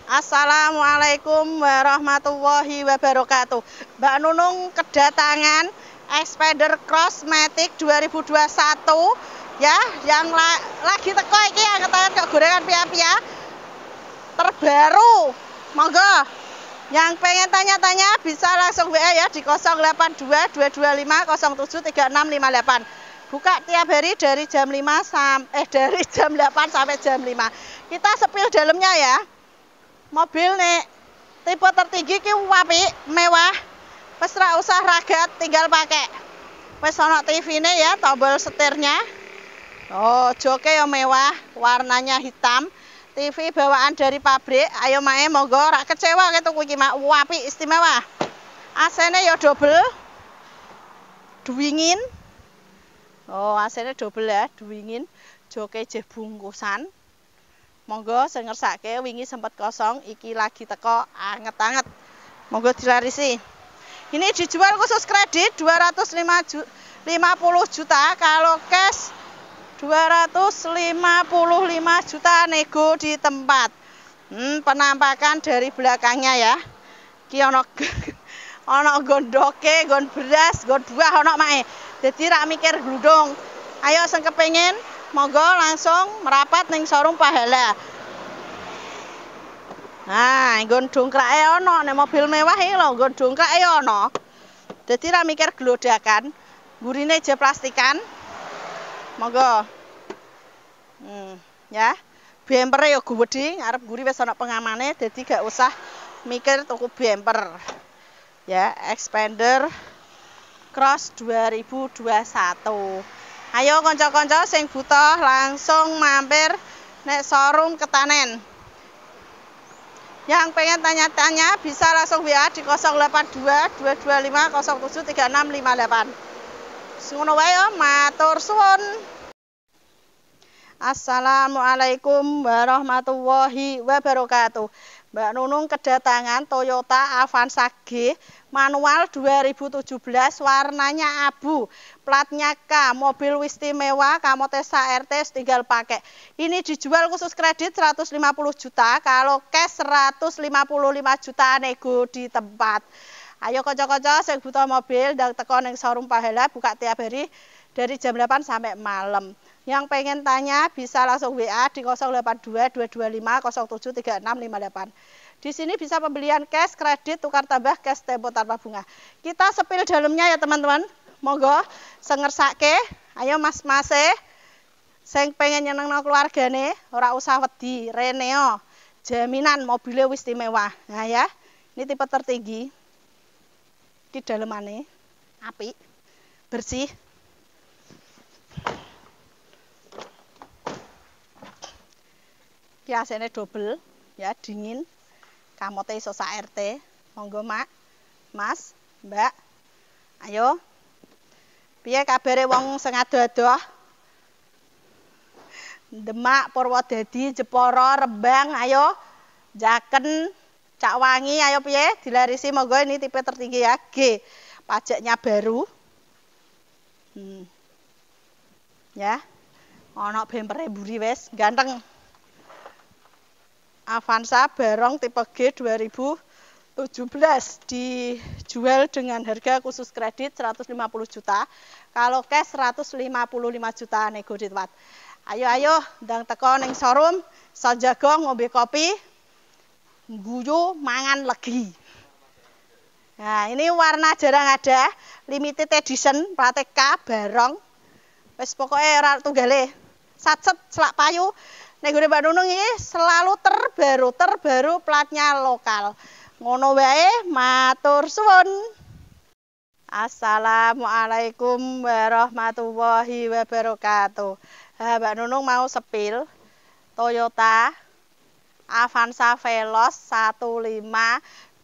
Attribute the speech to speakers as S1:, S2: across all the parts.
S1: Assalamualaikum warahmatullahi wabarakatuh. Mbak Nunung kedatangan Expander Cross Matic 2021 ya, yang lagi teko iki angkatan kegorengan pia-pia terbaru. Monggo yang pengen tanya-tanya bisa langsung WA ya di 082 225 07 3658. Buka tiap hari dari jam 8 sampai jam 5. Kita sepil dalamnya ya. Mobil nih tipe tertinggi ki apik, mewah. Wis ra usah ragat, tinggal pakai. Wis ana TV-ne ya, tombol setirnya. Oh, joke ya mewah, warnanya hitam. TV bawaan dari pabrik. Ayo mae monggo rak kecewa ke tuku iki mak, apik istimewa. AC-ne ya double. Duwingin. Oh, AC-ne double ya, duwingin. Joke jeh bungkusan. Monggo sing ngersake wingi sempat kosong, iki lagi teko anget-anget. Monggo dilarisi. Ini dijual khusus kredit 250 juta, kalau cash 255 juta nego di tempat. Penampakan dari belakangnya ya. Ki ono gondoke, gon beras, gon buah ono mae. Dadi rak mikir gludung. Ayo sing kepengin monggo langsung merapat ning showroom Pahala. Nah, nggon dongkrake ono nek mobil mewah iki lho, nggon dongkrake ono. Dadi ra mikir glodakan, gurine je plastikan. Monggo. Ya. Bemper ya gede, ngarep guri wis ana pengamane, dadi gak usah mikir tuku bemper. Ya, Expander Cross 2021. Ayo kanca-kanca sing butuh langsung mampir nek showroom Ketanen. Yang pengen tanya-tanya bisa langsung WA di 082 225 07 3658. Ngono wae yo, matur suwun. Assalamualaikum warahmatullahi wabarakatuh. Mbak Nunung kedatangan Toyota Avanza G manual 2017, warnanya abu, platnya K, mobil istimewa, Kamotesa RT, tinggal pakai. Ini dijual khusus kredit 150 juta, kalau cash 155 juta nego di tempat. Ayo kanca-kanca sing butuh mobil ndang teko ning showroom Pahala, buka tiap hari dari jam 8 sampai malam. Yang pengen tanya bisa langsung WA di 082 225 07 3658. Di sini bisa pembelian cash, kredit, tukar tambah, cash tempo tanpa bunga. Kita sepil dalamnya ya teman-teman. Monggo sing ngersake, ayo mas-mase sing pengen nyenengno keluargane, ora usah wedi, Reneo. Jaminan mobilnya wis istimewa. Nah ya, ini tipe tertinggi. Di dalemane apik, bersih. Kiasene double ya, dingin. Kamote iso sak RT. Monggo Mak, Mas, Mbak. Ayo. Piye kabare wong sing ado-ado? Demak, Purwodadi, Jepara, Rembang, ayo. Jaken, Cakwangi, ayo piye? Dilarisi monggo, ini tipe tertinggi ya, G. Pajaknya baru. Ya. Ono bempere mburi wis, ganteng. Avanza Barong tipe G 2017 dijual dengan harga khusus kredit 150 juta, kalau cash 155 juta nego di tempat. Ayo ndang teko ning showroom, sajago ngombe kopi, guyu mangan legi. Nah, ini warna jarang ada, limited edition, plate K Barong. Wis pokoke ora tunggale. Satset selak payu. Nek gone Mbak Nunung iki selalu terbaru platnya lokal. Ngono wae, matur suwun. Assalamualaikum warahmatullahi wabarakatuh. Mbak Nunung mau sepil Toyota Avanza Veloz 15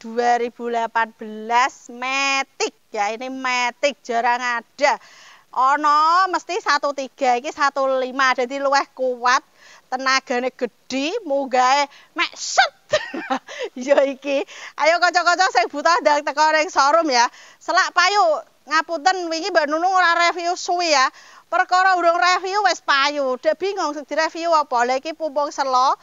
S1: 2018 Matic. Ya ini Matic jarang ada. Ono mesti 13, iki 15, jadi luwih kuat. Tenagane gede, mugahe mek set. Ya iki. Ayo kanca-kanca sing butuh ndang teko ning showroom ya. Selak payu, ngapunten wingi Mbak Nunung ora review suwi ya. Perkara urung review wis payu. Dek bingung sing direview apa. Lah iki pumpung selo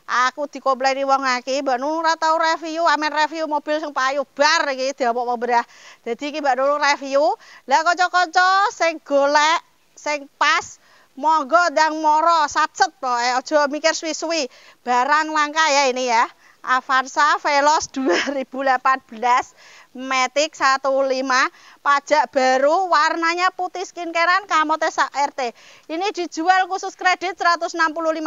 S1: Aku dikomplaini wong akeh, Mbak Nunung ora tau review, amen review mobil sing payu bar iki diopok berah. Dadi iki Mbak Nunung review. Lah kanca-kanca sing golek sing pas monggo ndang moro satset pokoke aja mikir suwi-suwi. Barang langka ya ini ya. Avanza Veloz 2018 Matic 15 pajak baru warnanya putih skincarean kamote sak RT. Ini dijual khusus kredit 165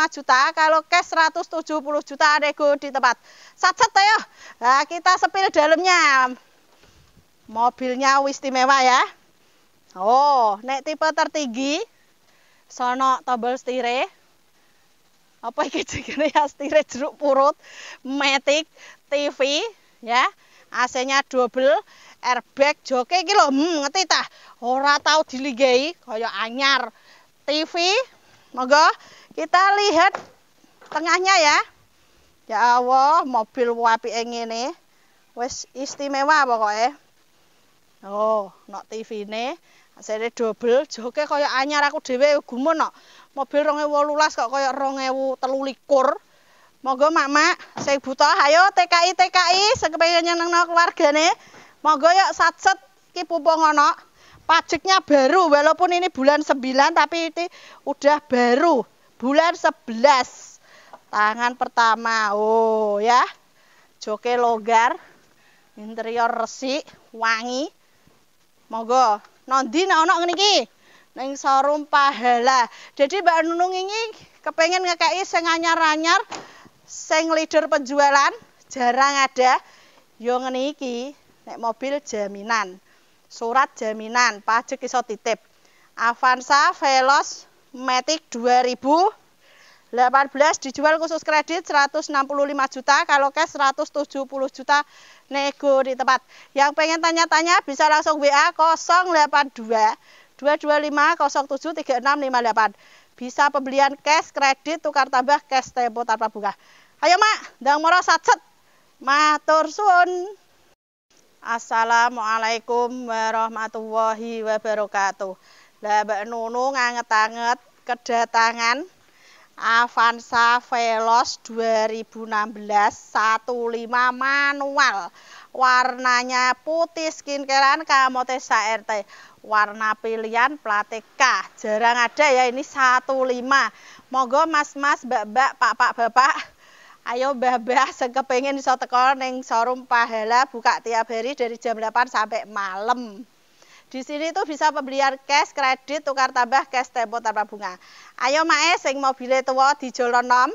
S1: juta, kalau cash 170 juta nego di tempat. Satset ya. Nah, kita sepil dalamnya. Mobilnya istimewa ya. Oh, nek tipe tertinggi sono tombol stire. Apa iki jenenge ya, stire jeruk purut, Matic, TV ya. AC-nya double, airbag, joke iki lho, ngerti tah? Ora tau dilinggahi kaya anyar. TV, monggo kita lihat tengahnya ya. Ya Allah, mobil apike ngene. Wis istimewa pokoke. Oh, nok TV-ne, AC-ne double, joke kaya anyar aku dhewe gumun kok. Mobil 2018 kok kaya 2023. Monggo mak-mak sing butuh ayo TKI sing kepengin nyenengno keluargane. Monggo yuk satset iki pumpung ana. Pajaknya baru walaupun ini bulan 9 tapi ini udah baru bulan 11. Tangan pertama. Oh ya. Joke longgar. Interior resik, wangi. Monggo nondi nek ana ngene iki. Ning showroom Pahala. Jadi Mbak Nunung ini kepengen ngekei sing anyar-anyar, sing leader penjualan, jarang ada. Yo ngene iki, nek mobil jaminan. Surat jaminan, pajak iso titip. Avanza Veloz Matic 2018 dijual khusus kredit 165 juta, kalau cash 170 juta nego di tempat. Yang pengen tanya-tanya bisa langsung WA 082 225 07 3658. Bisa pembelian cash, kredit, tukar tambah, cash tempo tanpa bunga. Ayo mak, ndang moro satset. Matur suwun. Assalamualaikum warahmatullahi wabarakatuh. Lah Mbak Nunung anget-anget kedatangan Avanza Veloz 2016 15 manual. Warnanya putih skincarean kamote sak RT. Warna pilihan plate K. Jarang ada ya ini 15. Monggo mas-mas, mbak-mbak, pak-pak, bapak. Ayo mbah-mbah sing kepengin iso teko ning showroom Pahala buka tiap hari dari jam 8 sampai malam. Di sini tuh bisa pembelian cash, kredit, tukar tambah, cash tempo tanpa bunga. Ayo mae sing mobile tuwa dijolno nom.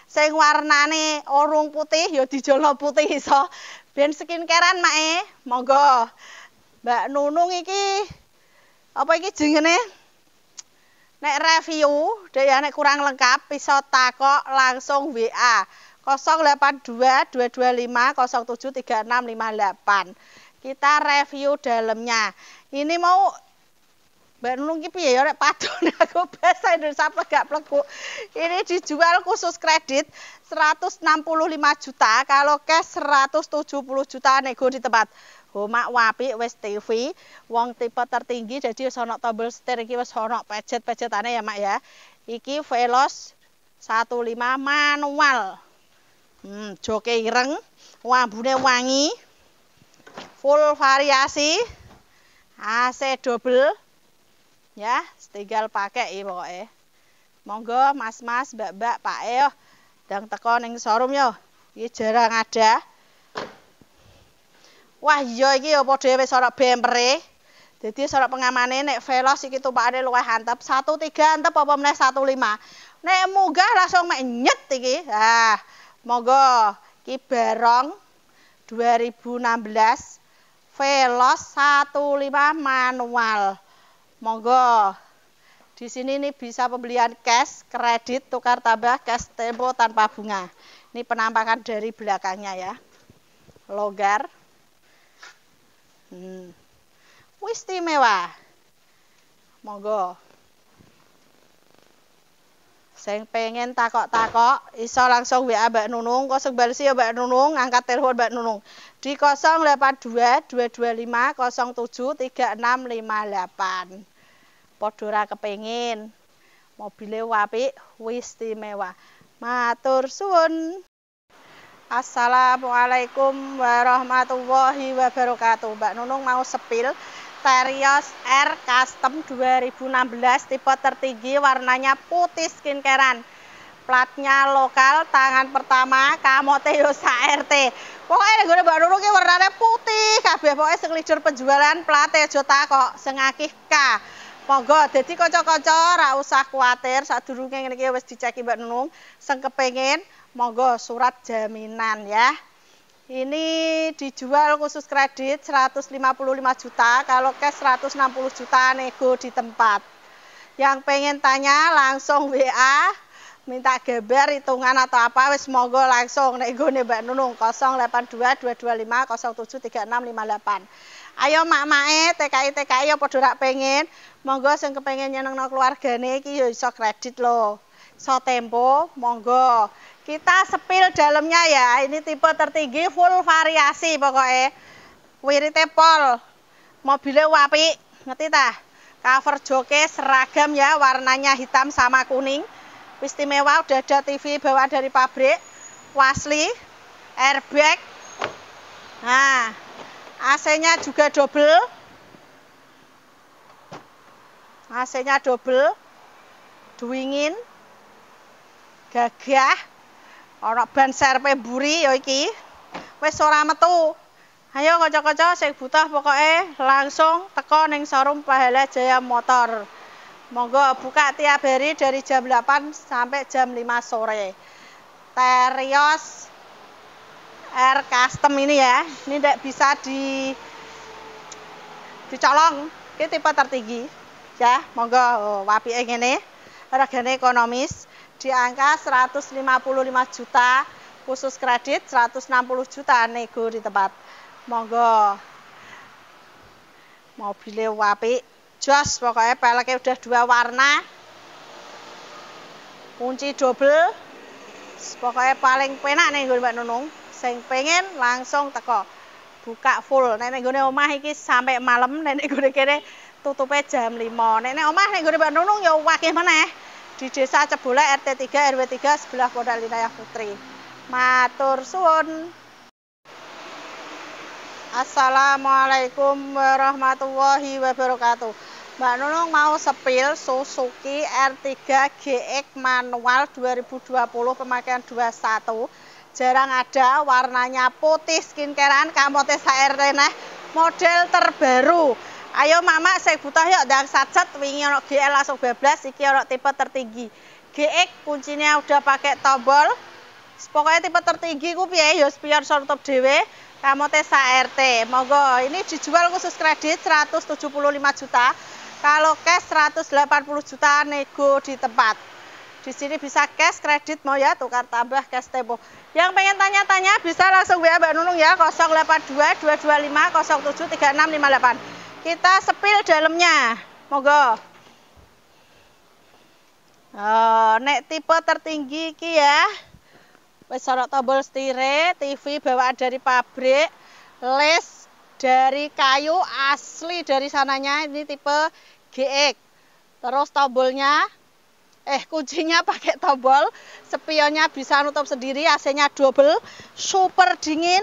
S1: Sing warnane orung putih ya dijolno putih iso. Ben skincarean mae. Monggo. Mbak Nunung iki apa iki jenenge? Nek review, ya nek kurang lengkap bisa takok langsung WA 082 225 07 3658. Kita review dalamnya. Ini mau Mbak Nunung iki piye ya nek padone aku bahasa Indonesia plegak-pleguk. Ini dijual khusus kredit 165 juta, kalau cash 170 juta nego di tempat. Mak wapi wis TV, wong tipe tertinggi jadi wis ana tombol setir iki wis ana pejet-pejetane ya mak ya. Iki Veloz 15 manual. Joke ireng, wambune wangi. Full variasi. AC double. Ya, tinggal pakai iki pokoke. Monggo mas-mas, mbak-mbak, Pak yo ndang teko ning showroom yo. Iki jarang ada. Wah iya iki ya padha wis ana bempere. Dadi ana pengamane nek Veloz iki tumpakane luwih antep, 13 antep apa meneh 15. Nek munggah langsung mek nyet iki. Ah, monggo iki barong 2016 Veloz 15 manual. Monggo. Di sini nih bisa pembelian cash, kredit, tukar tambah, cash tempo tanpa bunga. Ini penampakan dari belakangnya ya. Longgar. Istimewa. Monggo. Sing pengen takok-takok iso langsung WA Mbak Nunung, kok balesi ya Mbak Nunung, angkat telepon Mbak Nunung di 082 225 07 3658. Padha ora kepengin mobile apik, istimewa. Matur suwun. Assalamualaikum warahmatullahi wabarakatuh. Mbak Nunung mau sepil Terios R Custom 2016 tipe tertinggi, warnanya putih skincarean. Platnya lokal, tangan pertama, kamote Yosa RT. Pokoknya gue Mbak Nunung ki warnanya putih kabeh, pokoknya sing leader penjualan plate aja takok, sing akeh K. Monggo, dadi kanca-kanca ra usah kuwatir, sadurunge ngene iki wis diceki Mbak Nunung, sing kepengin monggo surat jaminan ya. Ini dijual khusus kredit 155 juta, kalau cash 160 juta nego di tempat. Yang pengen tanya langsung WA, minta gambar hitungan atau apa, wis monggo langsung nego nih Mbak Nunung 082 225 073658. Ayo mak-make TKI ya padha rak pengen, monggo sing kepengin nyenengno keluargane iki ya iso kredit lho. Iso tempo, monggo. Kita sepil dalamnya ya, ini tipe tertinggi full variasi pokoknya. Wirite pol, mobilnya apik, ngerti tah? Cover joke seragam ya, warnanya hitam sama kuning. Istimewa, udah ada TV bawa dari pabrik, wasli, airbag. Nah, AC-nya juga double. AC-nya double, dingin, gagah. Ana ban serpe buri ya iki. Wis ora metu. Ayo kanca-kanca sing butuh pokoke langsung teko ning showroom Pahala Jaya Motor. Monggo buka tiap hari dari jam 8 sampai jam 5 sore. Terios R Custom ini ya. Ini ndak bisa dicolong. Iki tipe tertinggi. Ya, monggo apike ngene. Regane ekonomis. Di angka 155 juta, khusus kredit 160 juta nego di tempat. Monggo. Mobilnya apik, jos pokoknya, peleknya udah 2 warna. Kunci double. Pokoknya paling penak nih Mbak Nunung. Sing pengen langsung teko. Buka full. Nek nggone omah iki sampai malam, nek nggone kene tutupe jam 5. Nek omah nek nggone Mbak Nunung ya akeh meneh. Di Desa Cebule RT 3 RW 3 sebelah Pondok Linayah Putri. Matur suwun. Assalamualaikum warahmatullahi wabarakatuh. Mbak Nunung mau sepil Suzuki R3 GX manual 2020 pemakaian 21. Jarang ada, warnanya putih skincarean, kamote RT nah, model terbaru. Ayo mama saya butuh yuk ndang sajet wingi ono GL langsung 12, iki ono tipe tertinggi. GX kuncinya udah pakai tombol. Pokoknya tipe tertinggi ku piye ya spion top dhewe, kamote RT. Monggo, ini dijual khusus kredit 175 juta. Kalau cash 180 juta nego di tempat. Di sini bisa cash kredit mau ya, tukar tambah cash tempo. Yang pengen tanya-tanya bisa langsung WA Mbak Nunung ya 082 225 073658. Kita sepil dalamnya, monggo. Nek tipe tertinggi iki ya, wis ana tombol stire, TV bawaan dari pabrik, les dari kayu asli dari sananya, ini tipe GX. Terus tombolnya, kuncinya pakai tombol, spionnya bisa nutup sendiri, AC-nya double, super dingin.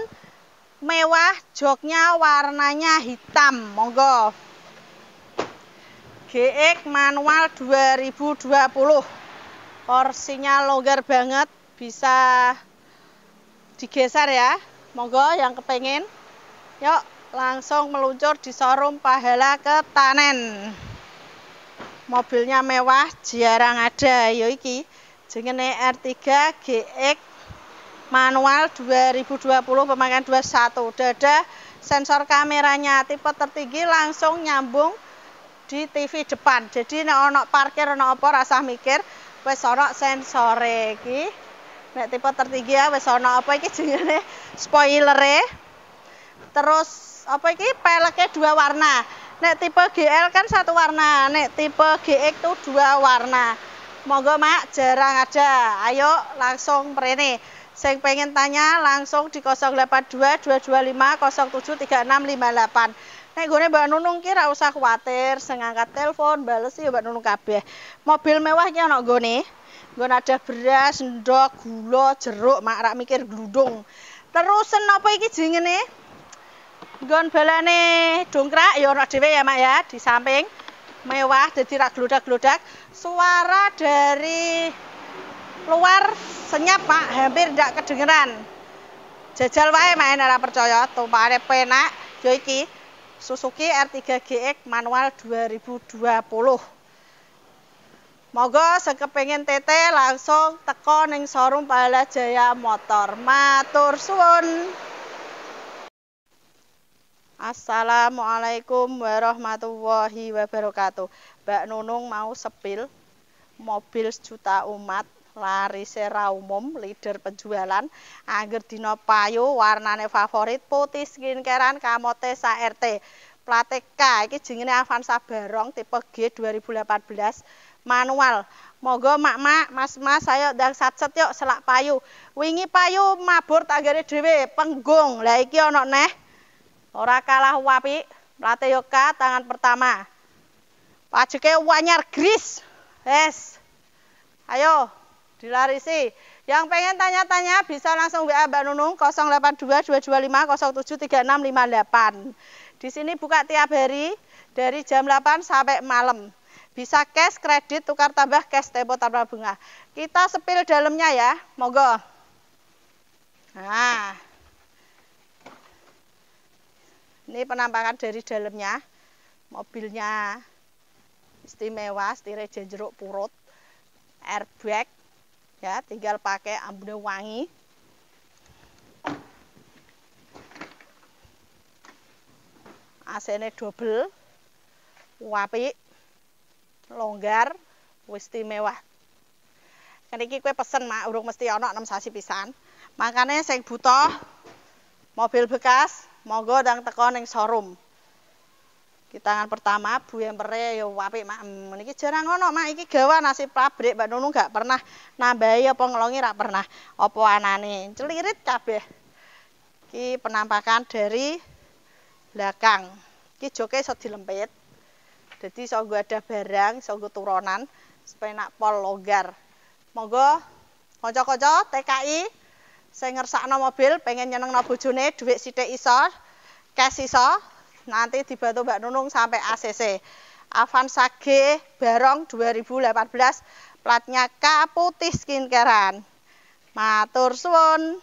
S1: Mewah, joknya warnanya hitam, monggo. GX manual 2020. Porsinya longgar banget, bisa digeser ya. Monggo yang kepengen. Yuk, langsung meluncur di showroom Pahala Ketanen. Mobilnya mewah, jarang ada. Yo iki jenenge R3 GX manual 2020 pemakaian 21. Udah ada sensor kameranya, tipe tertinggi langsung nyambung di TV depan. Jadi nek ono parkir ono apa rasa mikir, wis ono sensore iki. Nek tipe tertinggi ya wis ono apa iki jenenge spoilere. Terus apa iki peleknya 2 warna. Nek tipe GL kan 1 warna, nek tipe GX tuh 2 warna. Monggo Mak, jarang ada. Ayo langsung mrene. Sing pengen tanya langsung di 082 225 073658. Nek gone Mbak Nunung ki ra usah kuwatir, sing ngangkat telepon bales ya Mbak Nunung kabeh. Mobil mewah ki ana nggone. Nggon ada beras, endhog, gula, jeruk, mak rak mikir glundung. Terusen apa iki jenenge? Nggon balane dongkrak ya ana dhewe ya mak ya di samping. Mewah dadi rak glodak-glodak. Suara dari luar senyap mak, hampir ndak kedengeran. Jajal wae mak ora percaya, tumpakane penak ya iki. Suzuki R3 GX manual 2020. Moga sekepengin tete langsung teko ning showroom Pahala Jaya Motor. Matur suwun. Assalamualaikum warahmatullahi wabarakatuh. Mbak Nunung mau sepil mobil sejuta umat, larise ra umum, leader penjualan, angger dina payu, warnane favorit, putih skincarean, kamote sak-RT. Plate K iki jenenge Avanza Barong tipe G 2018 manual. Moga mak-mak, mas-mas ayo ndang satset yuk selak payu. Wingi payu mabur tanggane dhewe, penggung. Lah iki ana neh. Ora kalah apik. Plate yo K tangan pertama. Pajeke wanyar gris. Wes. Ayo dilarisi. Yang pengen tanya-tanya bisa langsung WA Mbak Nunung 082 225 073658. Di sini buka tiap hari dari jam 8 sampai malam. Bisa cash, kredit, tukar tambah cash tempo tanpa bunga. Kita sepil dalamnya ya, monggo. Nah. Ini penampakan dari dalamnya. Mobilnya istimewa, setirnya jeruk purut. Airbag. Ya, tinggal pakai ambune wangi. AC-ne double, apik, longgar, istimewa. Kan iki kowe pesen mak, urung mesti ana 6 sasi pisan. Makane sing butuh mobil bekas, monggo ndang teko ning showroom. Iki tangan pertama, bumper-e ya apik mak. Niki jarang ana mak, iki gawa nasib pabrik, Mbak Nunung gak pernah nambahi apa ngelongi ra pernah. Apa anane celirit kabeh. Iki penampakan dari belakang. Iki joke iso dilempit. Dadi iso ada barang, iso turunan supaya nak pol longgar. Monggo kanca-kanca TKI sing ngersakno mobil pengen nyenengno bojone, dhuwit sithik iso, cash iso, nanti dibantu Mbak Nunung sampai ACC. Avanza G Barong 2018, platnya K, putih skincarean. Matur suwun.